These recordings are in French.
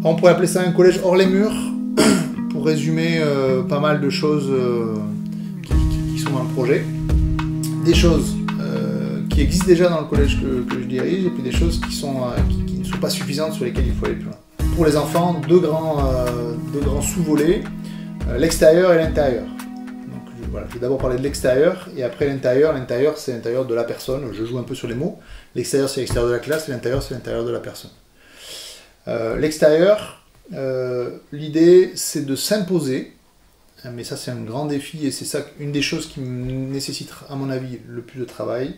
On pourrait appeler ça un collège hors les murs, pour résumer pas mal de choses qui sont dans le projet. Des choses qui existent déjà dans le collège que je dirige, et puis des choses qui ne sont pas suffisantes, sur lesquelles il faut aller plus loin. Pour les enfants, deux grands sous-volets, l'extérieur et l'intérieur. Donc voilà, je vais d'abord parler de l'extérieur, et après l'intérieur. L'intérieur, c'est l'intérieur de la personne, je joue un peu sur les mots. L'extérieur, c'est l'extérieur de la classe, et l'intérieur, c'est l'intérieur de la personne. L'extérieur, l'idée, c'est de s'imposer, mais ça c'est un grand défi, et c'est ça une des choses qui nécessite, à mon avis, le plus de travail.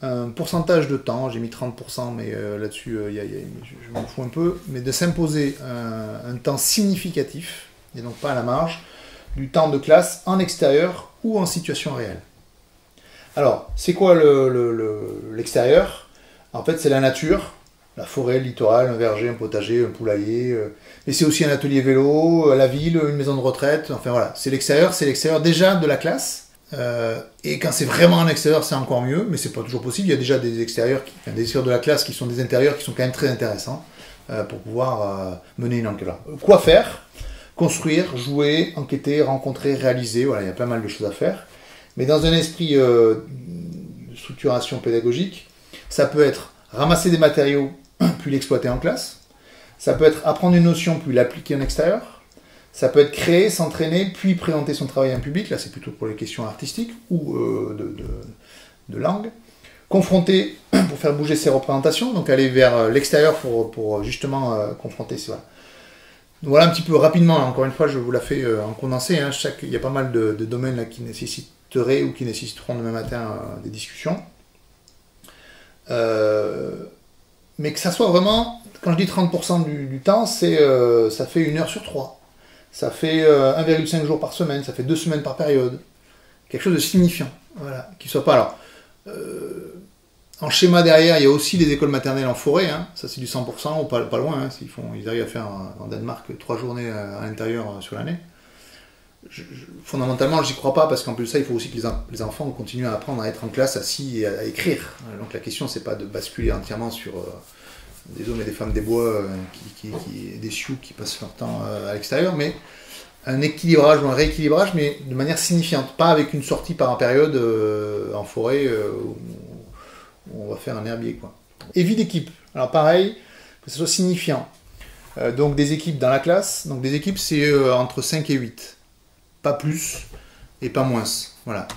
Un pourcentage de temps, j'ai mis 30%, mais là-dessus, je m'en fous un peu, mais de s'imposer un temps significatif, et donc pas à la marge, du temps de classe en extérieur ou en situation réelle. Alors, c'est quoi l'extérieur? En fait, c'est la nature, la forêt, le littoral, un verger, un potager, un poulailler, mais c'est aussi un atelier vélo, la ville, une maison de retraite, enfin voilà, c'est l'extérieur déjà de la classe. Et quand c'est vraiment un extérieur, c'est encore mieux, mais c'est pas toujours possible. Il y a déjà des extérieurs de la classe qui sont des intérieurs qui sont quand même très intéressants pour pouvoir mener une enquête. Quoi faire? Construire, jouer, enquêter, rencontrer, réaliser. Voilà, il y a pas mal de choses à faire. Mais dans un esprit de structuration pédagogique, ça peut être ramasser des matériaux puis l'exploiter en classe. Ça peut être apprendre une notion puis l'appliquer en extérieur. Ça peut être créer, s'entraîner, puis présenter son travail en public. Là, c'est plutôt pour les questions artistiques ou de langue. Confronter pour faire bouger ses représentations, donc aller vers l'extérieur pour justement confronter ça. Voilà un petit peu rapidement, encore une fois, je vous la fais en condensé. Hein. Il y a pas mal de domaines là, qui nécessiteraient ou qui nécessiteront demain matin des discussions. Mais que ça soit vraiment, quand je dis 30% du temps, ça fait 1 heure sur 3. Ça fait 1,5 jours par semaine, ça fait 2 semaines par période. Quelque chose de signifiant. Voilà. Qui soit pas. Alors, en schéma derrière, il y a aussi les écoles maternelles en forêt. Hein. Ça, c'est du 100%, ou pas loin. Hein. Ils arrivent à faire en Danemark 3 journées à l'intérieur sur l'année. Fondamentalement, j'y crois pas, parce qu'en plus de ça, il faut aussi que les enfants continuent à apprendre à être en classe assis et à écrire. Donc la question, c'est pas de basculer entièrement sur des hommes et des femmes des bois, des sioux qui passent leur temps à l'extérieur, mais un équilibrage ou un rééquilibrage, mais de manière signifiante, pas avec une sortie par période en forêt où on va faire un herbier, quoi. Et vie d'équipe. Alors pareil, que ce soit signifiant. Donc des équipes dans la classe, donc des équipes c'est entre 5 et 8. Pas plus et pas moins. Voilà.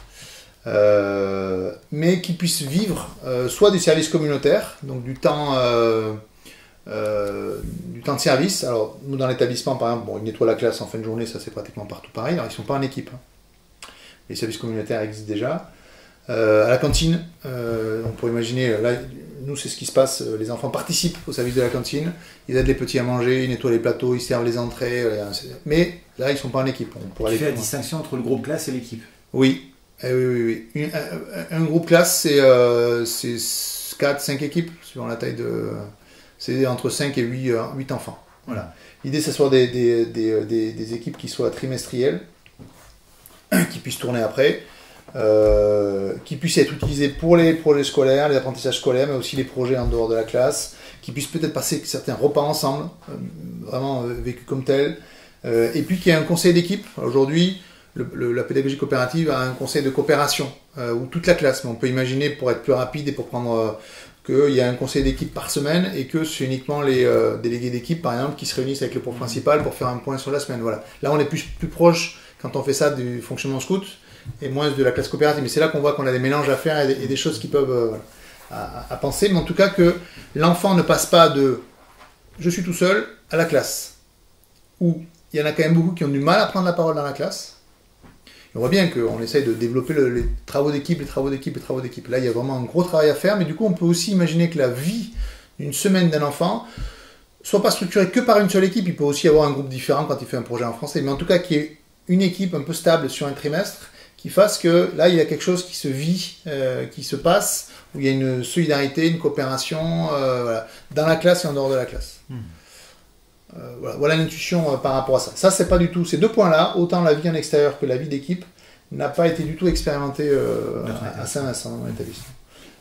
Mais qui puissent vivre soit des services communautaires, donc du temps de service. Alors, nous, dans l'établissement, par exemple, ils nettoient la classe en fin de journée, ça c'est pratiquement partout pareil. Alors, ils ne sont pas en équipe. Hein. Les services communautaires existent déjà. À la cantine, on pourrait imaginer, là, nous, c'est ce qui se passe. Les enfants participent au service de la cantine. Ils aident les petits à manger, ils nettoient les plateaux, ils servent les entrées. Mais là, ils ne sont pas en équipe. Tu fais la distinction entre le groupe classe et l'équipe? Oui. Oui. Un groupe classe, c'est 4-5 équipes, suivant la taille de... C'est entre 5 et 8 enfants. Voilà. L'idée, c'est que ce soit des équipes qui soient trimestrielles, qui puissent tourner après, qui puissent être utilisées pour les projets scolaires, les apprentissages scolaires, mais aussi les projets en dehors de la classe, qui puissent peut-être passer certains repas ensemble, vraiment vécus comme tels, et puis qu'il y ait un conseil d'équipe. Aujourd'hui, la pédagogie coopérative a un conseil de coopération, où toute la classe, mais on peut imaginer, pour être plus rapide et pour prendre... qu'il y a un conseil d'équipe par semaine et que c'est uniquement les délégués d'équipe, par exemple, qui se réunissent avec le prof principal pour faire un point sur la semaine. Voilà. Là, on est plus proche, quand on fait ça, du fonctionnement scout et moins de la classe coopérative. Mais c'est là qu'on voit qu'on a des mélanges à faire et des choses qui peuvent à penser. Mais en tout cas, que l'enfant ne passe pas de « je suis tout seul » à la classe. Où il y en a quand même beaucoup qui ont du mal à prendre la parole dans la classe. On voit bien qu'on essaye de développer les travaux d'équipe. Là, il y a vraiment un gros travail à faire, mais du coup, on peut aussi imaginer que la vie d'une semaine d'un enfant soit pas structurée que par une seule équipe. Il peut aussi y avoir un groupe différent quand il fait un projet en français, mais en tout cas, qu'il y ait une équipe un peu stable sur un trimestre qui fasse que là, il y a quelque chose qui se vit, qui se passe, où il y a une solidarité, une coopération voilà, dans la classe et en dehors de la classe. Voilà l'intuition par rapport à ça. Ça, c'est pas du tout. Ces deux points-là, autant la vie en extérieur que la vie d'équipe, n'a pas été du tout expérimentée à Saint-Vincent dans l'établissement.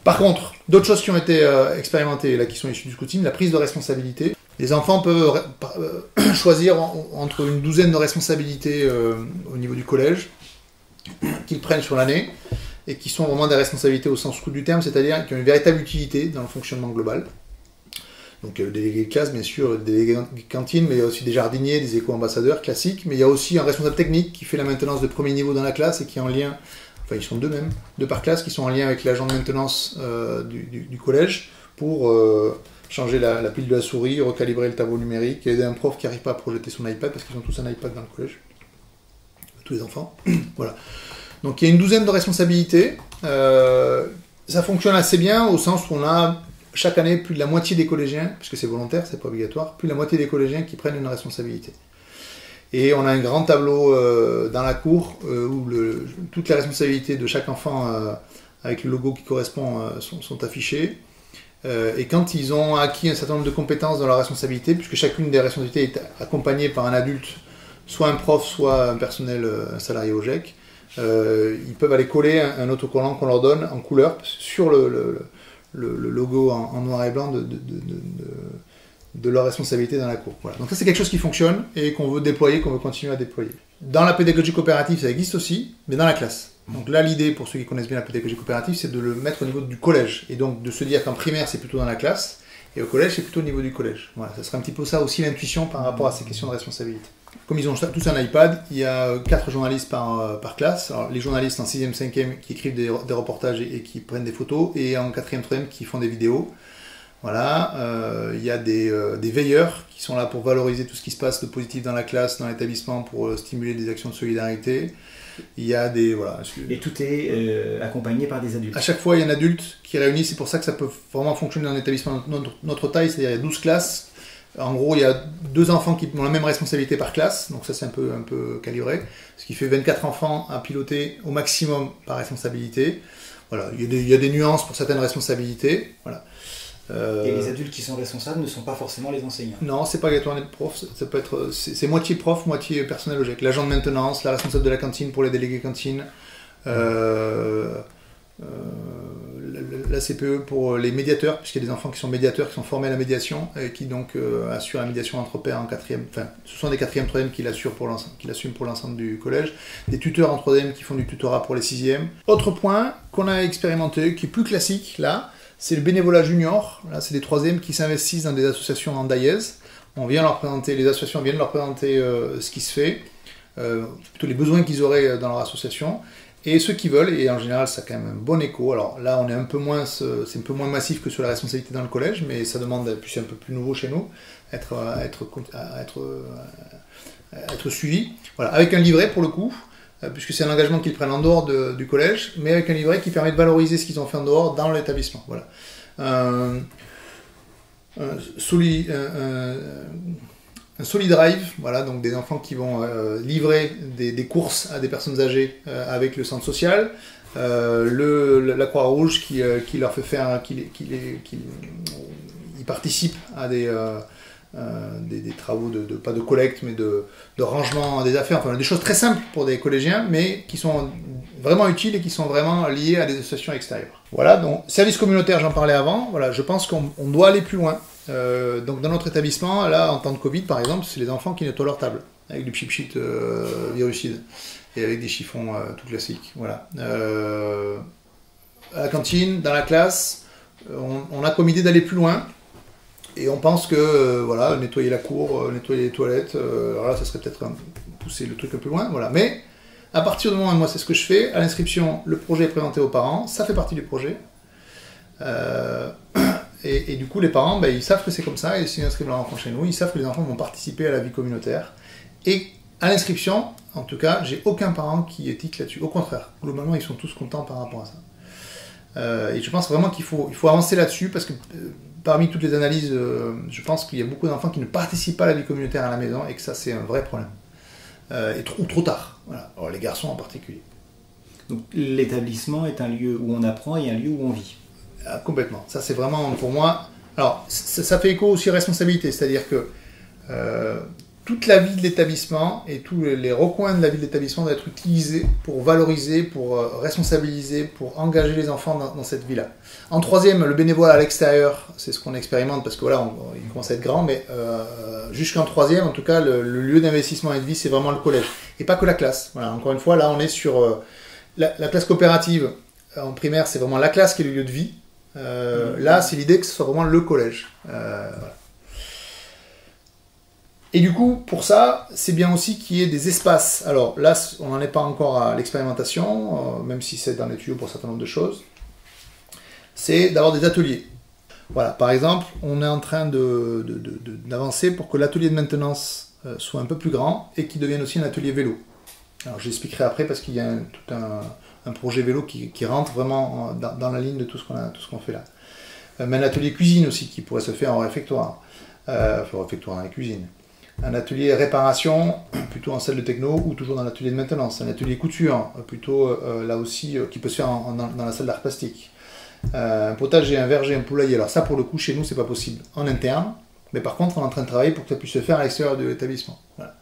Par contre, d'autres choses qui ont été expérimentées, là, qui sont issues du scouting, la prise de responsabilité. Les enfants peuvent choisir entre une douzaine de responsabilités au niveau du collège qu'ils prennent sur l'année et qui sont vraiment des responsabilités au sens court du terme, c'est-à-dire qui ont une véritable utilité dans le fonctionnement global. Donc délégué de classe, bien sûr, délégué de cantine, mais il y a aussi des jardiniers, des éco-ambassadeurs classiques, mais il y a aussi un responsable technique qui fait la maintenance de premier niveau dans la classe et qui est en lien, enfin ils sont deux même, deux par classe, qui sont en lien avec l'agent de maintenance du collège pour changer la pile de la souris, recalibrer le tableau numérique, aider un prof qui n'arrive pas à projeter son iPad, parce qu'ils ont tous un iPad dans le collège, tous les enfants. Voilà. Donc il y a une douzaine de responsabilités. Ça fonctionne assez bien au sens où on a chaque année plus de la moitié des collégiens, puisque c'est volontaire, c'est pas obligatoire, plus de la moitié des collégiens qui prennent une responsabilité. Et on a un grand tableau dans la cour où toutes les responsabilités de chaque enfant avec le logo qui correspond sont affichées. Et quand ils ont acquis un certain nombre de compétences dans leur responsabilité, puisque chacune des responsabilités est accompagnée par un adulte, soit un prof, soit un personnel, un salarié au GEC, ils peuvent aller coller un autocollant qu'on leur donne en couleur sur le logo en noir et blanc de leur responsabilité dans la cour. Voilà. Donc ça c'est quelque chose qui fonctionne et qu'on veut déployer, qu'on veut continuer à déployer. Dans la pédagogie coopérative ça existe aussi, mais dans la classe. Donc là l'idée pour ceux qui connaissent bien la pédagogie coopérative c'est de le mettre au niveau du collège et donc de se dire qu'en primaire c'est plutôt dans la classe et au collège c'est plutôt au niveau du collège. Voilà, ça serait un petit peu ça aussi l'intuition par rapport à ces questions de responsabilité. Comme ils ont tous un iPad, il y a 4 journalistes par classe. Alors, les journalistes en 6e, 5e qui écrivent des reportages et qui prennent des photos, et en 4e, 3e qui font des vidéos. Voilà, il y a des veilleurs qui sont là pour valoriser tout ce qui se passe de positif dans la classe, dans l'établissement, pour stimuler des actions de solidarité. Il y a des... Voilà. Et tout est accompagné par des adultes. À chaque fois, il y a un adulte qui réunit, c'est pour ça que ça peut vraiment fonctionner dans un établissement de notre taille, c'est-à-dire il y a 12 classes. En gros, il y a 2 enfants qui ont la même responsabilité par classe, donc ça c'est un peu calibré, ce qui fait 24 enfants à piloter au maximum par responsabilité. Voilà, il y a des nuances pour certaines responsabilités. Voilà. Et les adultes qui sont responsables ne sont pas forcément les enseignants. Non, c'est pas obligatoirement les profs, ça peut être, c'est moitié prof, moitié personnel au GEC. L'agent de maintenance, la responsable de la cantine pour les délégués cantine, la CPE pour les médiateurs, puisqu'il y a des enfants qui sont médiateurs, qui sont formés à la médiation, et qui donc assurent la médiation entre pairs en 4e, enfin ce sont des 4e, 3e qui l'assument pour l'ensemble du collège, des tuteurs en 3e qui font du tutorat pour les 6e. Autre point qu'on a expérimenté, qui est plus classique là, c'est le bénévolat junior. Là c'est des 3e qui s'investissent dans des associations en Daïez. Les associations viennent leur présenter ce qui se fait, plutôt les besoins qu'ils auraient dans leur association. Et ceux qui veulent, et en général ça a quand même un bon écho, alors là on est c'est un peu moins massif que sur la responsabilité dans le collège, mais ça demande, puis c'est un peu plus nouveau chez nous, être suivi, voilà, avec un livret pour le coup, puisque c'est un engagement qu'ils prennent en dehors du collège, mais avec un livret qui permet de valoriser ce qu'ils ont fait en dehors dans l'établissement. Voilà. Un SoliDrive, voilà, donc des enfants qui vont livrer des courses à des personnes âgées avec le centre social, la Croix-Rouge qui leur fait faire, ils participent à des travaux pas de collecte mais de rangement des affaires, enfin des choses très simples pour des collégiens mais qui sont vraiment utiles et qui sont vraiment liées à des associations extérieures. Voilà, donc service communautaire, j'en parlais avant, voilà, je pense qu'on doit aller plus loin. Donc dans notre établissement, là en temps de Covid par exemple, c'est les enfants qui nettoient leur table avec du pchit virucide et avec des chiffons tout classiques. Voilà. À la cantine, dans la classe, on a comme idée d'aller plus loin et on pense que voilà, nettoyer la cour, nettoyer les toilettes, alors là ça serait peut-être pousser le truc un peu loin, voilà. Mais à partir du moment où moi c'est ce que je fais, à l'inscription, le projet est présenté aux parents, ça fait partie du projet. Et du coup, les parents, ils savent que c'est comme ça, et s'ils inscrivent leur enfant chez nous, ils savent que les enfants vont participer à la vie communautaire. Et à l'inscription, en tout cas, j'ai aucun parent qui étique là-dessus. Au contraire, globalement, ils sont tous contents par rapport à ça. Et je pense vraiment qu'il faut avancer là-dessus, parce que parmi toutes les analyses, je pense qu'il y a beaucoup d'enfants qui ne participent pas à la vie communautaire à la maison, et que ça, c'est un vrai problème. Ou trop tard. Voilà. Alors, les garçons en particulier. Donc l'établissement est un lieu où on apprend et un lieu où on vit. Complètement. Ça, c'est vraiment, pour moi... Alors, ça fait écho aussi à responsabilité, c'est-à-dire que toute la vie de l'établissement et tous les recoins de la vie de l'établissement doivent être utilisés pour valoriser, pour responsabiliser, pour engager les enfants dans cette vie-là. En troisième, le bénévolat à l'extérieur, c'est ce qu'on expérimente parce que voilà, il commence à être grand, mais jusqu'en troisième, en tout cas, le lieu d'investissement et de vie, c'est vraiment le collège. Et pas que la classe. Voilà, encore une fois, là, on est sur la classe coopérative en primaire, c'est vraiment la classe qui est le lieu de vie. Là, c'est l'idée que ce soit vraiment le collège. Voilà. Et du coup, pour ça, c'est bien aussi qu'il y ait des espaces. Alors là, on n'en est pas encore à l'expérimentation, même si c'est dans les tuyaux pour un certain nombre de choses. C'est d'avoir des ateliers. Voilà, par exemple, on est en train d'avancer pour que l'atelier de maintenance soit un peu plus grand et qu'il devienne aussi un atelier vélo. Alors j'expliquerai après parce qu'il y a tout un projet vélo qui rentre vraiment dans la ligne de tout ce qu'on fait là. Mais un atelier cuisine aussi qui pourrait se faire en réfectoire. Réfectoire dans la cuisine. Un atelier réparation, plutôt en salle de techno, ou toujours dans l'atelier de maintenance. Un atelier couture, plutôt là aussi, qui peut se faire dans la salle d'art plastique. Un potager, un verger, un poulailler. Alors ça, pour le coup, chez nous, c'est pas possible en interne. Mais par contre, on est en train de travailler pour que ça puisse se faire à l'extérieur de l'établissement. Voilà.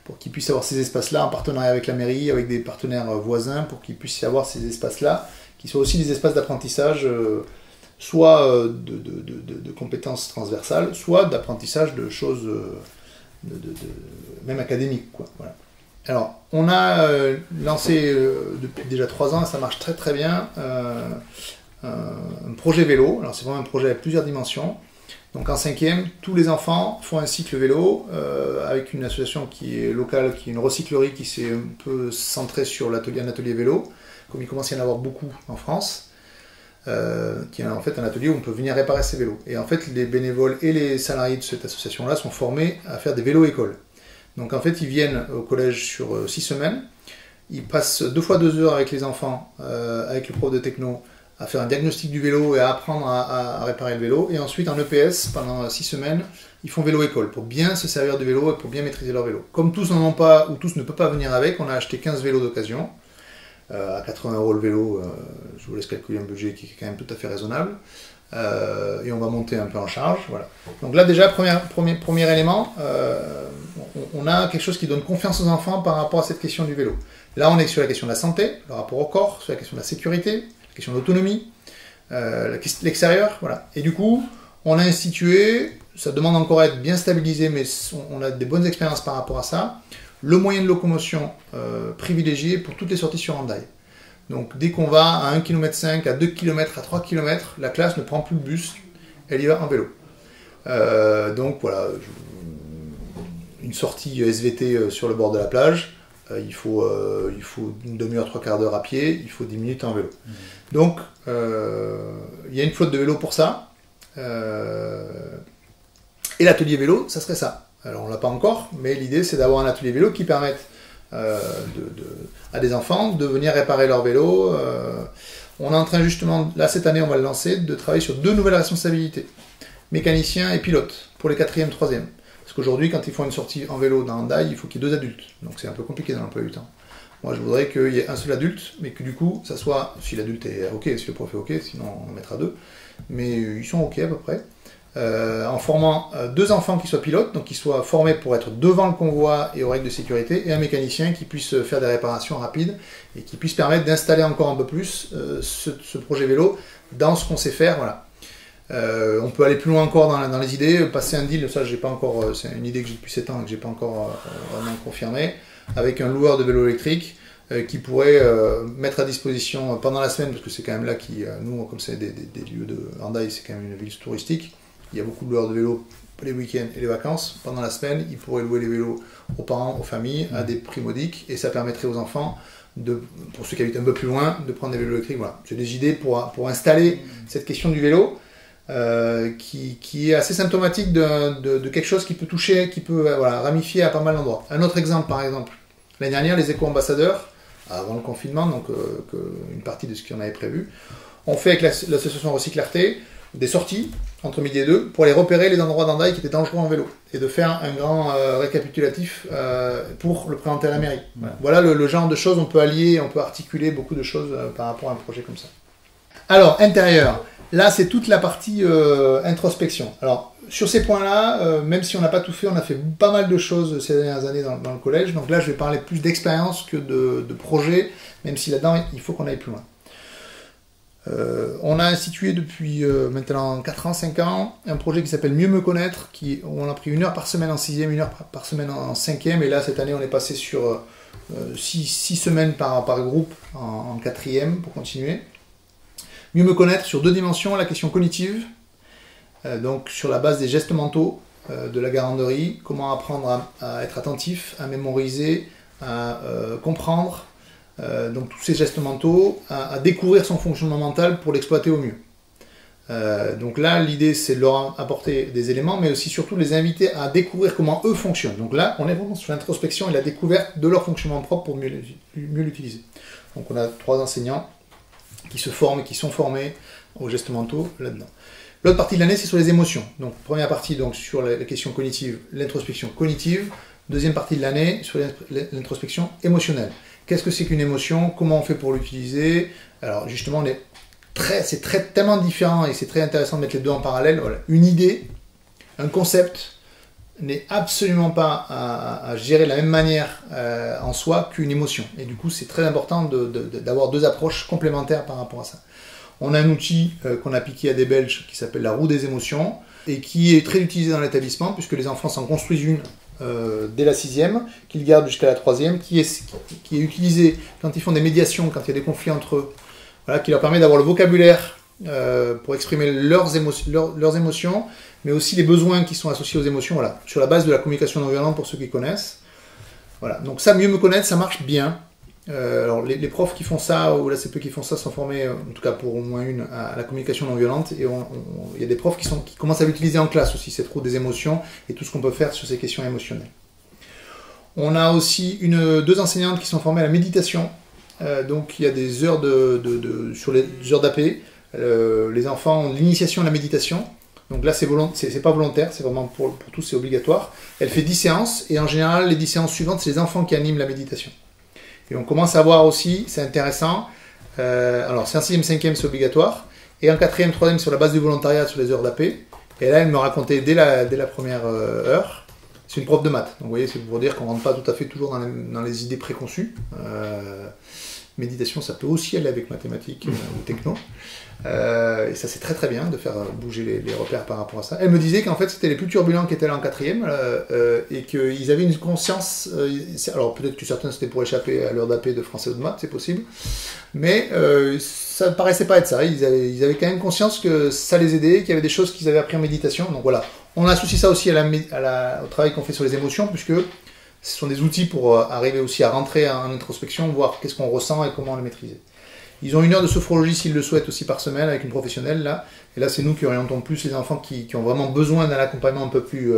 Pour qu'ils puissent avoir ces espaces-là en partenariat avec la mairie, avec des partenaires voisins, pour qu'ils puissent y avoir ces espaces-là, qui soient aussi des espaces d'apprentissage, soit de compétences transversales, soit d'apprentissage de choses... même académique, quoi. Voilà. Alors, on a lancé depuis déjà 3 ans, et ça marche très très bien, un projet vélo. Alors c'est vraiment un projet avec plusieurs dimensions. Donc en 5e, tous les enfants font un cycle vélo avec une association qui est locale, qui est une recyclerie qui s'est un peu centrée sur un atelier vélo, comme il commence à y en avoir beaucoup en France. Qui est en fait un atelier où on peut venir réparer ses vélos. Et en fait, les bénévoles et les salariés de cette association-là sont formés à faire des vélos écoles. Donc en fait, ils viennent au collège sur 6 semaines, ils passent 2 fois 2 heures avec les enfants, avec le prof de techno, à faire un diagnostic du vélo et à apprendre à réparer le vélo. Et ensuite, en EPS, pendant 6 semaines, ils font vélo école pour bien se servir du vélo et pour bien maîtriser leur vélo. Comme tous n'en ont pas, ou tous ne peuvent pas venir avec, on a acheté 15 vélos d'occasion. À 80 € le vélo, je vous laisse calculer un budget qui est quand même tout à fait raisonnable. Et on va monter un peu en charge. Voilà. Donc là déjà, premier élément, on a quelque chose qui donne confiance aux enfants par rapport à cette question du vélo. Là, on est sur la question de la santé, le rapport au corps, sur la question de la sécurité, la question de l'autonomie, l'extérieur. Voilà. Et du coup, on a institué, ça demande encore à être bien stabilisé, mais on a des bonnes expériences par rapport à ça, le moyen de locomotion privilégié pour toutes les sorties sur Hendaye. Donc dès qu'on va à 1,5 km, à 2 km, à 3 km, la classe ne prend plus le bus, elle y va en vélo. Donc voilà, une sortie SVT sur le bord de la plage, il faut une demi-heure, 3/4 d'heure à pied, il faut 10 minutes en vélo. Donc il y a une flotte de vélos pour ça. Et l'atelier vélo, ça serait ça. Alors on ne l'a pas encore, mais l'idée c'est d'avoir un atelier vélo qui permette à des enfants de venir réparer leur vélo. On est en train justement, là cette année on va le lancer, de travailler sur 2 nouvelles responsabilités, mécanicien et pilote, pour les 4e, 3e. Parce qu'aujourd'hui quand ils font une sortie en vélo dans Hendaye, il faut qu'il y ait 2 adultes, donc c'est un peu compliqué dans l'emploi du temps. Moi je voudrais qu'il y ait un seul adulte, mais que du coup ça soit, si l'adulte est ok, si le prof est ok, sinon on en mettra 2, mais ils sont ok à peu près. En formant 2 enfants qui soient pilotes, donc qui soient formés pour être devant le convoi et aux règles de sécurité, et un mécanicien qui puisse faire des réparations rapides et qui puisse permettre d'installer encore un peu plus ce projet vélo dans ce qu'on sait faire. Voilà. On peut aller plus loin encore dans les idées, passer un deal, ça j'ai pas encore, c'est une idée que j'ai depuis 7 ans et que j'ai pas encore vraiment confirmé, avec un loueur de vélo électrique qui pourrait mettre à disposition pendant la semaine, parce que c'est quand même là qui, nous comme c'est des lieux de Hendaye, c'est quand même une ville touristique. Il y a beaucoup de loueurs de vélos les week-ends et les vacances. Pendant la semaine, ils pourraient louer les vélos aux parents, aux familles, à des prix modiques, et ça permettrait aux enfants, pour ceux qui habitent un peu plus loin, de prendre des vélos électriques. Voilà. C'est des idées pour installer cette question du vélo, qui est assez symptomatique de quelque chose qui peut toucher, qui peut ramifier à pas mal d'endroits. Un autre exemple, par exemple, l'année dernière, les éco-ambassadeurs, avant le confinement, donc une partie de ce qu'on avait prévu, ont fait avec l'association Recyclarté des sorties entre midi et 2 pour aller repérer les endroits d'Hendaye qui étaient dangereux en vélo et de faire un grand récapitulatif pour le présenter à la mairie. Voilà le genre de choses, on peut allier, on peut articuler beaucoup de choses par rapport à un projet comme ça. Alors, intérieur, là c'est toute la partie introspection. Alors, sur ces points-là, même si on n'a pas tout fait, on a fait pas mal de choses ces dernières années dans le collège. Donc là, je vais parler plus d'expérience que de projet, même si là-dedans, il faut qu'on aille plus loin. On a institué depuis maintenant 4 ans, 5 ans, un projet qui s'appelle Mieux me connaître, où on a pris 1 heure par semaine en 6e, 1 heure par semaine en 5e, et là, cette année, on est passé sur 6 semaines par groupe en 4e pour continuer. Mieux me connaître sur 2 dimensions, la question cognitive, donc sur la base des gestes mentaux de la garanderie, comment apprendre à être attentif, à mémoriser, à comprendre, donc tous ces gestes mentaux, à découvrir son fonctionnement mental pour l'exploiter au mieux. Donc là, l'idée c'est de leur apporter des éléments, mais aussi surtout les inviter à découvrir comment eux fonctionnent. Donc là, on est vraiment sur l'introspection et la découverte de leur fonctionnement propre pour mieux l'utiliser. Donc on a 3 enseignants qui se forment et qui sont formés aux gestes mentaux là-dedans. L'autre partie de l'année, c'est sur les émotions. Donc, première partie donc, sur la question cognitive, l'introspection cognitive. Deuxième partie de l'année, sur l'introspection émotionnelle. Qu'est-ce que c'est qu'une émotion? Comment on fait pour l'utiliser? Alors, justement, c'est tellement différent et c'est très intéressant de mettre les deux en parallèle. Voilà. Une idée, un concept, n'est absolument pas à gérer de la même manière en soi qu'une émotion. Et du coup, c'est très important d'avoir 2 approches complémentaires par rapport à ça. On a un outil qu'on a piqué à des Belges qui s'appelle la roue des émotions et qui est très utilisé dans l'établissement puisque les enfants s'en construisent une dès la 6e, qu'ils gardent jusqu'à la 3e, qui est utilisée quand ils font des médiations, quand il y a des conflits entre eux, voilà, qui leur permet d'avoir le vocabulaire pour exprimer leurs émotions, mais aussi les besoins qui sont associés aux émotions, voilà, sur la base de la communication non violente pour ceux qui connaissent. Voilà. Donc ça, mieux me connaître, ça marche bien. Alors les profs qui font ça, ou l'ACP qui font ça, sont formés, en tout cas pour au moins une, à la communication non violente, et il y a des profs qui commencent à l'utiliser en classe aussi, cette roue des émotions, et tout ce qu'on peut faire sur ces questions émotionnelles. On a aussi 2 enseignantes qui sont formées à la méditation, donc il y a des heures sur les heures d'AP, les enfants ont l'initiation à la méditation, donc là c'est pas volontaire, c'est vraiment pour tous, c'est obligatoire. Elle fait 10 séances, et en général les 10 séances suivantes, c'est les enfants qui animent la méditation. Et on commence à voir aussi, c'est intéressant, alors c'est en 6e, 5e, c'est obligatoire, et en 4e, 3e, sur la base du volontariat, sur les heures d'AP, et là, elle me racontait dès la première heure, c'est une prof de maths, donc vous voyez, c'est pour dire qu'on ne rentre pas tout à fait toujours dans les idées préconçues. Méditation, ça peut aussi aller avec mathématiques ou techno, et ça c'est très très bien de faire bouger les repères par rapport à ça. Elle me disait qu'en fait c'était les plus turbulents qui étaient là en 4e et qu'ils avaient une conscience, alors peut-être que certains c'était pour échapper à l'heure d'AP de français ou de maths, c'est possible, mais ça ne paraissait pas être ça, ils avaient quand même conscience que ça les aidait, qu'il y avait des choses qu'ils avaient appris en méditation, donc voilà. On associe ça aussi au travail qu'on fait sur les émotions, puisque ce sont des outils pour arriver aussi à rentrer en introspection, voir qu'est-ce qu'on ressent et comment le maîtriser. Ils ont 1 heure de sophrologie s'ils le souhaitent aussi par semaine avec une professionnelle là. Et là c'est nous qui orientons plus les enfants qui ont vraiment besoin d'un accompagnement un peu plus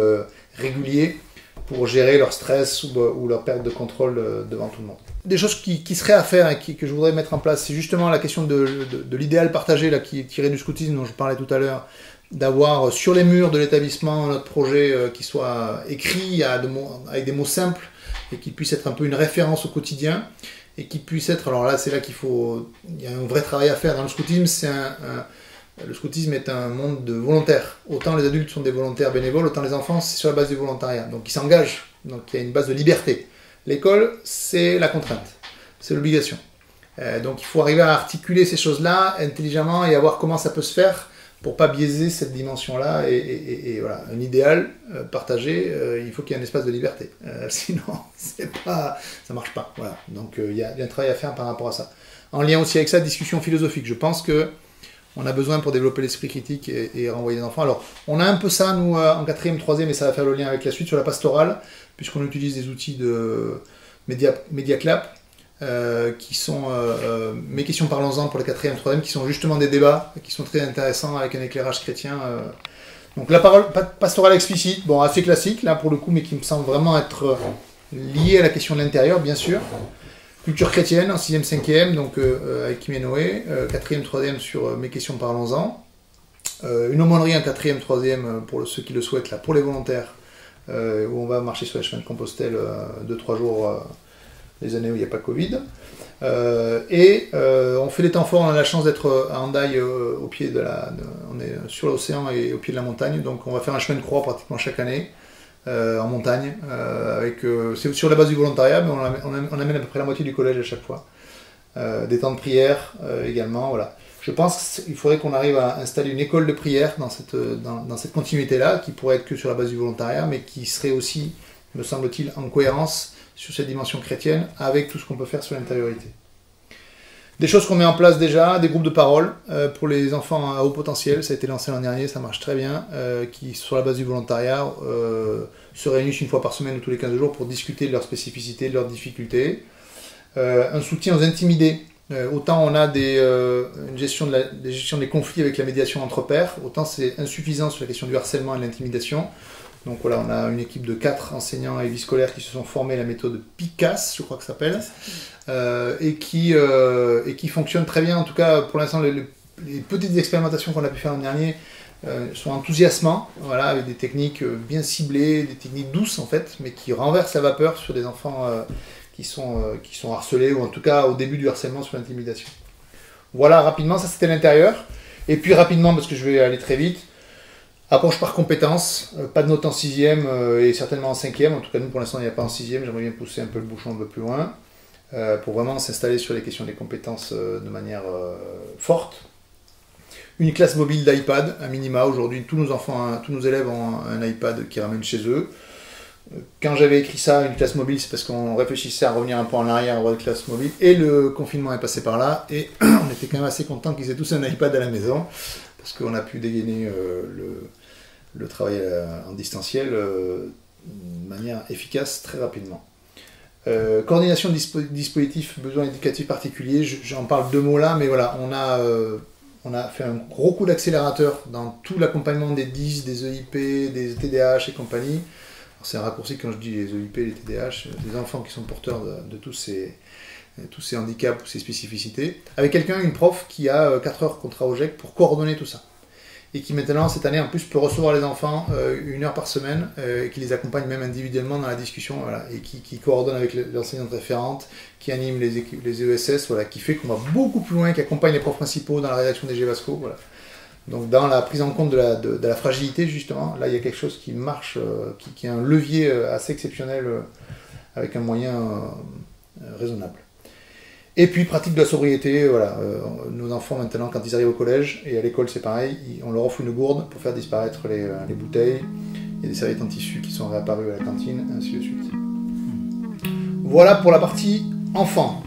régulier pour gérer leur stress ou leur perte de contrôle devant tout le monde. Des choses qui seraient à faire et que je voudrais mettre en place, c'est justement la question de l'idéal partagé là, qui est tiré du scoutisme dont je parlais tout à l'heure, d'avoir sur les murs de l'établissement notre projet qui soit écrit avec des mots simples et qui puisse être un peu une référence au quotidien et qui puisse être, alors là c'est là il y a un vrai travail à faire dans le scoutisme, le scoutisme est un monde de volontaires, autant les adultes sont des volontaires bénévoles, autant les enfants c'est sur la base du volontariat, donc ils s'engagent, donc il y a une base de liberté. L'école c'est la contrainte, c'est l'obligation, donc il faut arriver à articuler ces choses-là intelligemment et à voir comment ça peut se faire pour pas biaiser cette dimension-là, et voilà, un idéal partagé, il faut qu'il y ait un espace de liberté. Sinon, ça marche pas. Voilà. Donc il y a un travail à faire par rapport à ça. En lien aussi avec ça, discussion philosophique. Je pense que on a besoin pour développer l'esprit critique et renvoyer les enfants. Alors, on a un peu ça, nous, en 4e, 3e, et ça va faire le lien avec la suite sur la pastorale, puisqu'on utilise des outils de MediaClap, qui sont mes questions parlons-en pour les 4e, 3e, qui sont justement des débats qui sont très intéressants avec un éclairage chrétien. Donc la parole pastorale explicite, bon, assez classique là pour le coup, mais qui me semble vraiment être liée à la question de l'intérieur, bien sûr. Culture chrétienne en 6e, 5e, donc avec Kim et Noé, 4e, 3e sur mes questions parlons-en. Une aumônerie en 4e, 3e pour ceux qui le souhaitent, là, pour les volontaires, où on va marcher sur les chemins de Compostelle 2-3 jours les années où il n'y a pas Covid. On fait des temps forts, on a la chance d'être à Hendaye, au pied on est sur l'océan et au pied de la montagne, donc on va faire un chemin de croix pratiquement chaque année en montagne, c'est sur la base du volontariat, mais on amène à peu près la moitié du collège à chaque fois. Des temps de prière également, voilà. Je pense qu'il faudrait qu'on arrive à installer une école de prière dans cette continuité-là, qui pourrait être que sur la base du volontariat, mais qui serait aussi, me semble-t-il, en cohérence sur cette dimension chrétienne avec tout ce qu'on peut faire sur l'intériorité. Des choses qu'on met en place déjà, des groupes de parole pour les enfants à haut potentiel, ça a été lancé l'an dernier, ça marche très bien, qui sur la base du volontariat se réunissent une fois par semaine ou tous les 15 jours pour discuter de leurs spécificités, de leurs difficultés. Un soutien aux intimidés. Autant on a une gestion des conflits avec la médiation entre pairs, autant c'est insuffisant sur la question du harcèlement et de l'intimidation. Donc voilà, on a une équipe de 4 enseignants et vie scolaires qui se sont formés à la méthode PICAS, je crois que ça s'appelle, et qui fonctionne très bien. En tout cas, pour l'instant, les petites expérimentations qu'on a pu faire l'an dernier sont enthousiasmants, voilà, avec des techniques bien ciblées, des techniques douces en fait, mais qui renversent la vapeur sur des enfants qui sont harcelés, ou en tout cas au début du harcèlement sur l'intimidation. Voilà, rapidement, ça c'était l'intérieur. Et puis rapidement, parce que je vais aller très vite, approche par compétences, pas de note en 6e et certainement en 5e. En tout cas, nous pour l'instant, il n'y a pas en 6e. J'aimerais bien pousser un peu le bouchon un peu plus loin pour vraiment s'installer sur les questions des compétences de manière forte. Une classe mobile d'iPad, à minima. Aujourd'hui, tous nos élèves ont un iPad qui ramènent chez eux. Quand j'avais écrit ça, une classe mobile, c'est parce qu'on réfléchissait à revenir un peu en arrière, à avoir une classe mobile, et le confinement est passé par là, et on était quand même assez contents qu'ils aient tous un iPad à la maison, parce qu'on a pu dégainer le travail en distanciel de manière efficace très rapidement. Coordination de dispositifs, besoins éducatifs particuliers, j'en parle 2 mots là, mais voilà, on a fait un gros coup d'accélérateur dans tout l'accompagnement des DIS, des EIP, des TDAH et compagnie. C'est un raccourci quand je dis les EIP, les TDAH, des enfants qui sont porteurs de tous ces handicaps ou ces spécificités, avec une prof qui a 4 heures contrat au GEC pour coordonner tout ça. Et qui maintenant, cette année, en plus, peut recevoir les enfants 1 heure par semaine, et qui les accompagne même individuellement dans la discussion, voilà, et qui coordonne avec l'enseignante référente, qui anime les ESS, voilà, qui fait qu'on va beaucoup plus loin, qui accompagne les profs principaux dans la rédaction des GEVASCO, voilà. Donc dans la prise en compte de la fragilité, justement, là il y a quelque chose qui marche, qui est un levier assez exceptionnel avec un moyen raisonnable. Et puis pratique de la sobriété, voilà, nos enfants maintenant quand ils arrivent au collège et à l'école c'est pareil, on leur offre une gourde pour faire disparaître les bouteilles, il y a des serviettes en tissu qui sont réapparues à la cantine, ainsi de suite. Voilà pour la partie enfant.